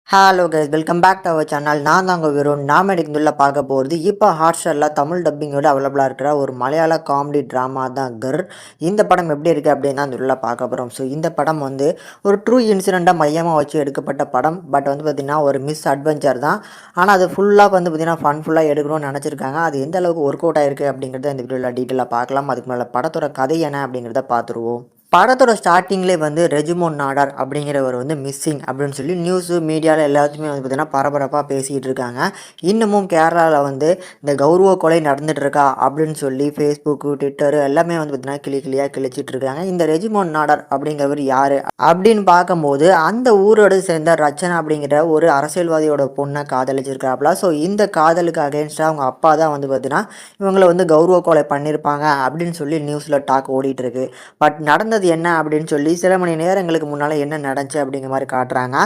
Hello guys, welcome back to our channel. நான் தாங்க வெறும் நாம் எடுக்கிறதுல பார்க்க போகிறது இப்போ ஹாட்ஸ்டாரில் தமிழ் டப்பிங்கோடு அவைலபிளாக இருக்கிற ஒரு மலையாள காமெடி ட்ராமா தான் கர். இந்த படம் எப்படி இருக்குது அப்படின்னு தான் உள்ள பார்க்க போகிறோம். ஸோ இந்த படம் வந்து ஒரு ட்ரூ இன்சிடெண்ட்டாக மையமாக வச்சு எடுக்கப்பட்ட படம். பட் வந்து பார்த்திங்கன்னா ஒரு மிஸ் அட்வென்ச்சர் தான். ஆனால் அது ஃபுல்லாக வந்து பார்த்திங்கன்னா ஃபுல்லாக எடுக்கணும்னு நினச்சிருக்காங்க. அது எந்த அளவுக்கு ஒர்க் அவுட் ஆயிருக்கு அப்படிங்கிறத இந்த வீடியோவில் டீட்டெயிலாக பார்க்கலாம். அதுக்கு மேலே படத்தோட கதை என்ன அப்படிங்கிறத பார்த்துருவோம். படத்தோட ஸ்டார்டிங்லேயே வந்து ரெஜிமோன் நாடார் அப்படிங்கிறவர் வந்து மிஸ்ஸிங் அப்படின்னு சொல்லி நியூஸு மீடியாவில் எல்லாத்துமே வந்து பார்த்திங்கன்னா பரபரப்பாக பேசிகிட்டு இருக்காங்க. இன்னமும் கேரளாவில் வந்து இந்த கௌரவ கொலை நடந்துகிட்ருக்கா அப்படின்னு சொல்லி ஃபேஸ்புக்கு, ட்விட்டரு எல்லாமே வந்து பார்த்திங்கன்னா கிளியாக கிழிச்சிட்டு இருக்காங்க. இந்த ரெஜிமோன் நாடார் அப்படிங்கிறவர் யார் அப்படின்னு பார்க்கும்போது அந்த ஊரோடு சேர்ந்த ரச்சனா அப்படிங்கிற ஒரு அரசியல்வாதியோட பொண்ணை காதலிச்சிருக்காப்ல. ஸோ இந்த காதலுக்கு அகேன்ஸ்டாக அவங்க அப்பா தான் வந்து பார்த்திங்கன்னா இவங்களை வந்து கௌரவ கொலை பண்ணியிருப்பாங்க அப்படின்னு சொல்லி நியூஸில் டாக் ஓடிட்டுருக்கு. பட் நடந்தது என்ன அப்படின்னு சொல்லி சில மணி நேரங்களுக்கு முன்னால் என்ன நடந்துச்சு அப்படிங்கிற மாதிரி காட்டுறாங்க.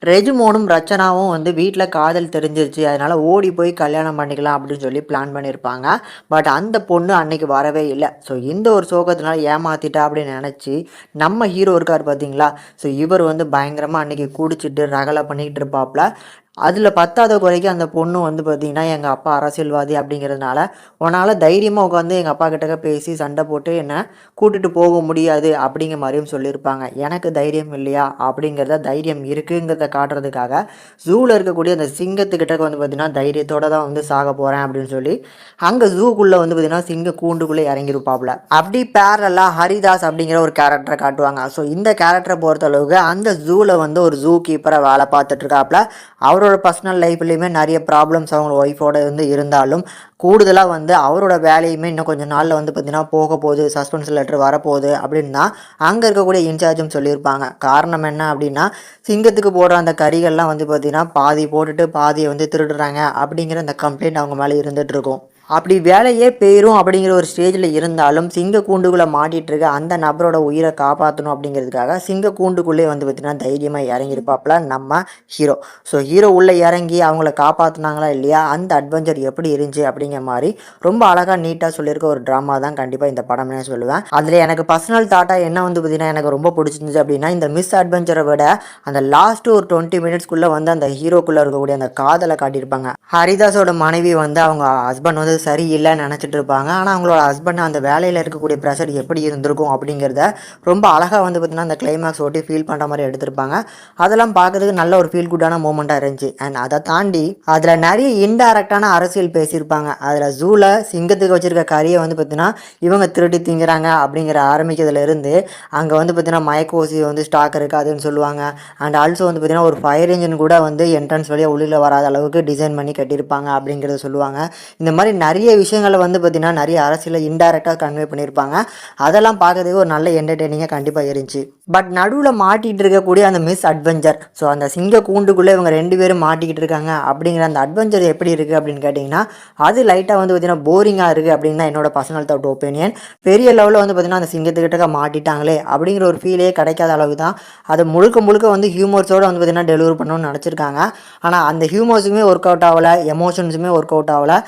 ரெஜிமோனும் ரச்சனாவும் வந்து வீட்டில் காதல் தெரிஞ்சிருச்சு, அதனால் ஓடி போய் கல்யாணம் பண்ணிக்கலாம் அப்படின்னு சொல்லி பிளான் பண்ணியிருப்பாங்க. பட் அந்த பொண்ணு அன்னைக்கு வரவே இல்லை. ஸோ இந்த ஒரு சோகத்தினால ஏமாத்திட்டா அப்படின்னு நினச்சி நம்ம ஹீரோ இருக்கார் பார்த்தீங்களா, ஸோ இவர் வந்து பயங்கரமாக அன்றைக்கி குடிச்சிட்டு ரகலை பண்ணிக்கிட்டு இருப்பாப்புல. அதில் பத்தாத குறைக்கு அந்த பொண்ணு வந்து பார்த்திங்கன்னா எங்கள் அப்பா அரசியல்வாதி அப்படிங்கிறதுனால உன்னால் தைரியமாக உட்காந்து எங்கள் அப்பா கிட்டக்க பேசி சண்டை போட்டு என்னை கூட்டிகிட்டு போக முடியாது அப்படிங்கிற மாதிரியும் சொல்லியிருப்பாங்க. எனக்கு தைரியம் இல்லையா அப்படிங்கிறத தைரியம் இருக்குங்கிறத காட்டுறதுக்காக ஜூவில் இருக்கக்கூடிய அந்த சிங்கத்துக்கிட்ட வந்து பார்த்திங்கன்னா தைரியத்தோடு தான் வந்து சாக போகிறேன் அப்படின்னு சொல்லி அங்கே ஜூக்குள்ளே வந்து பார்த்திங்கன்னா சிங்க கூண்டுக்குள்ளே இறங்கியிருப்பாப்புல. அப்படி பேரலாக ஹரிதாஸ் அப்படிங்கிற ஒரு கேரக்டரை காட்டுவாங்க. ஸோ இந்த கேரக்டரை பொறுத்தளவுக்கு அந்த ஜூவில் வந்து ஒரு ஜூ கீப்பரை வேலை பார்த்துட்ருக்காப்புல. அவரோட பர்சனல் லைஃப்லேயுமே நிறைய ப்ராப்ளம்ஸ் அவங்க ஒய்ஃபோட வந்து இருந்தாலும் கூடுதலாக வந்து அவரோட வேலையுமே இன்னும் கொஞ்சம் நாளில் வந்து பார்த்திங்கன்னா போக போகுது, சஸ்பென்ஸ் லெட்டர் வரப்போகுது அப்படின்னு தான் அங்கே இருக்கக்கூடிய இன்சார்ஜும் சொல்லியிருப்பாங்க. காரணம் என்ன அப்படின்னா சிங்கத்துக்கு போடுற அந்த கறிகள்லாம் வந்து பார்த்திங்கன்னா பாதி போட்டுட்டு பாதியை வந்து திருடுறாங்க அப்படிங்கிற அந்த கம்ப்ளைண்ட் அவங்க மேலே இருந்துகிட்ருக்கும். அப்படி வேலையே போயிடும் அப்படிங்கிற ஒரு ஸ்டேஜில் இருந்தாலும் சிங்க கூண்டுக்குள்ளே மாட்டிகிட்டு இருக்க அந்த நபரோட உயிரை காப்பாற்றணும் அப்படிங்கிறதுக்காக சிங்க கூண்டுக்குள்ளே வந்து பார்த்திங்கன்னா தைரியமாக இறங்கியிருப்பாப்புல நம்ம ஹீரோ. ஸோ ஹீரோ உள்ளே இறங்கி அவங்கள காப்பாற்றினாங்களா இல்லையா, அந்த அட்வென்ச்சர் எப்படி இருந்துச்சு அப்படிங்கிற மாதிரி ரொம்ப அழகாக நீட்டாக சொல்லியிருக்க ஒரு ட்ராமா தான் கண்டிப்பாக இந்த படம்னே சொல்லுவேன். அதில் எனக்கு பர்சனல் தாட்டாக என்ன வந்து பார்த்திங்கன்னா எனக்கு ரொம்ப பிடிச்சிருந்துச்சு அப்படின்னா இந்த மிஸ் அட்வென்ச்சரை விட அந்த லாஸ்ட்டு ஒரு 20 மினிட்ஸ்க்குள்ளே வந்து அந்த ஹீரோக்குள்ளே இருக்கக்கூடிய அந்த காதலை காட்டியிருப்பாங்க. ஹரிதாஸோட மனைவி வந்து அவங்க ஹஸ்பண்ட் வந்து சரியில்லைன்னு நினச்சிட்டு இருப்பாங்க. ஆனால் அவங்களோட ஹஸ்பண்ட் அந்த வேலையில் இருக்கக்கூடிய ப்ரெஷர் எப்படி இருந்திருக்கும் அப்படிங்கிறத ரொம்ப அழகாக வந்து பார்த்திங்கன்னா அந்த கிளைமேக்ஸ் ஓட்டி ஃபீல் பண்ணுற மாதிரி எடுத்திருப்பாங்க. அதெல்லாம் பார்க்கறதுக்கு நல்ல ஒரு ஃபீல் குட்டான மூமெண்ட்டாக இருந்துச்சு. அண்ட் அதை தாண்டி அதில் நிறைய இன்டைரக்டான அரசியல் பேசியிருப்பாங்க. அதில் ஜூவில் சிங்கத்துக்கு வச்சுருக்க கறியை வந்து பார்த்திங்கன்னா இவங்க திருடி திங்கிறாங்க அப்படிங்கிற ஆரம்பிக்கிறதுலேருந்து அங்கே வந்து பார்த்திங்கன்னா மயக்கோசி வந்து ஸ்டாக் இருக்காதுன்னு சொல்லுவாங்க. அண்ட் ஆல்சோ வந்து பார்த்திங்கன்னா ஒரு ஃபயர் இன்ஜின் கூட வந்து என்ட்ரன்ஸ் வழியாக உள்ளே வராத அளவுக்கு டிசைன் பண்ணி கட்டியிருப்பாங்க அப்படிங்கிறத சொல்லுவாங்க. இந்த மாதிரி நிறைய விஷயங்களை வந்து பார்த்திங்கன்னா நிறைய அரசியலை இன்டைரக்டாக கன்வே பண்ணியிருப்பாங்க. அதெல்லாம் பார்க்கறதுக்கு ஒரு நல்ல என்டர்டெய்னிங்காக கண்டிப்பாக இருந்துச்சு. பட் நடுவில் மாட்டிகிட்டு இருக்கக்கூடிய அந்த மிஸ் அட்வென்ச்சர், ஸோ அந்த சிங்க கூண்டுக்குள்ளே இவங்க 2 பேரும் மாட்டிக்கிட்டு இருக்காங்க அப்படிங்கிற அந்த அட்வென்ச்சர் எப்படி இருக்குது அப்படின்னு கேட்டிங்கன்னா அது லைட்டாக வந்து பார்த்திங்கன்னா போரிங்காக இருக்குது அப்படின்னு தான் என்னோட பர்சனல் தாட் ஒப்பீனியன். பெரிய லெவலில் வந்து பார்த்திங்கன்னா அந்த சிங்கத்துக்கிட்ட மாட்டிட்டாங்களே அப்படிங்கிற ஒரு ஃபீலே கிடைக்காத அளவுக்கு தான் அது முழுக்க முழுக்க வந்து ஹியூமர்ஸோடு வந்து பார்த்திங்கன்னா டெலிவரி பண்ணணும்னு நினச்சிருக்காங்க. ஆனால் அந்த ஹியூமர்ஸுமே ஒர்க் அவுட் ஆகலை, எமோஷன்ஸுமே ஒர்க் அவுட் ஆகலை.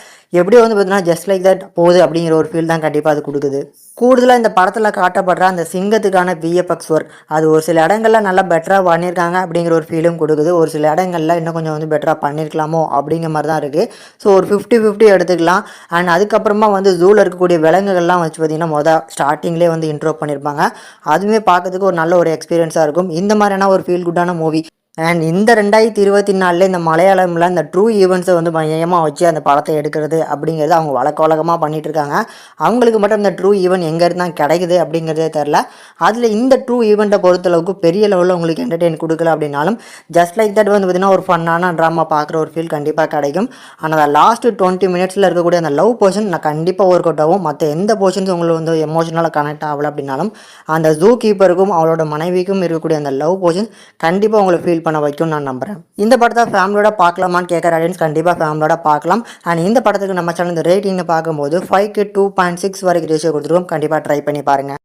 எப்படியோ வந்து பார்த்திங்கன்னா ஜஸ்ட் லைக் தட் போகுது அப்படிங்கிற ஒரு ஃபீல் தான் கண்டிப்பாக அது கொடுக்குது. கூடுதலாக இந்த படத்தில் காட்டப்படுற அந்த சிங்கத்துக்கான விஎஃப்எக்ஸ் ஒர்க் அது ஒரு சில இடங்களில் நல்லா பெட்டராக பண்ணியிருக்காங்க அப்படிங்கிற ஒரு ஃபீலும் கொடுக்குது. ஒரு சில இடங்களில் இன்னும் கொஞ்சம் வந்து பெட்டராக பண்ணியிருக்கலாமோ அப்படிங்கிற மாதிரி தான் இருக்குது. ஸோ ஒரு 50-50 எடுத்துக்கலாம். அண்ட் அதுக்கப்புறமா வந்து ஜூவில் இருக்கக்கூடிய விலங்குகள்லாம் வச்சு பார்த்திங்கன்னா ஸ்டார்டிங்லேயே வந்து இன்ட்ரோ பண்ணியிருப்பாங்க. அதுவுமே பார்க்கறதுக்கு ஒரு நல்ல ஒரு எக்ஸ்பீரியன்ஸாக இருக்கும். இந்த மாதிரியான ஒரு ஃபீல் குட்டான மூவி. அண்ட் இந்த 2024 இந்த மலையாளமில் இந்த ட்ரூ ஈவெண்ட்ஸை வந்து மையமாக வச்சு அந்த படத்தை எடுக்கிறது அப்படிங்கிறது அவங்க வழக்கமாக பண்ணிகிட்ருக்காங்க. அவங்களுக்கு மட்டும் இந்த ட்ரூ ஈவெண்ட் எங்கே இருந்தால் கிடைக்குது அப்படிங்கிறதே தெரில. அதில் இந்த ட்ரூ ஈவெண்ட்டை பொறுத்தளவுக்கு பெரிய லெவலில் உங்களுக்கு என்டர்டெயின் கொடுக்கல அப்படின்னாலும் ஜஸ்ட் லைக் தட் வந்து பார்த்திங்கன்னா ஒரு ஃபன்னான ட்ராமா பார்க்குற ஒரு ஃபீல் கண்டிப்பாக கிடைக்கும். ஆனால் அந்த லாஸ்ட்டு 20 மினிட்ஸில் இருக்கக்கூடிய அந்த லவ் போர்ஷன் நான் கண்டிப்பாக ஒர்க் அவுட் ஆகும். மற்ற எந்த போர்ஷன்ஸ் உங்களுக்கு வந்து எமோஷனலாக கனெக்ட் ஆகலை அப்படின்னாலும் அந்த ஜூ கீப்பருக்கும் அவளோட மனைவிக்கும் இருக்கக்கூடிய அந்த லவ் போர்ஷன் கண்டிப்பாக உங்களுக்கு ஃபீல் பண்ண வைக்கும் நான் நம்புறேன். இந்த படத்தை ஃபேமிலியோட பார்க்கலாமான்னு கேட்குற ஆடியன்ஸ் கண்டிப்பாக ஃபேமிலியோட பார்க்கலாம். அண்ட் இந்த படத்துக்கு நம்ம சேனல் இந்த ரேட்டிங்னு பார்க்கும்போது 5க்கு 2.6 வரைக்கும் ரேஷியோ கொடுத்துருவோம். கண்டிப்பாக ட்ரை பண்ணி பாருங்கள்.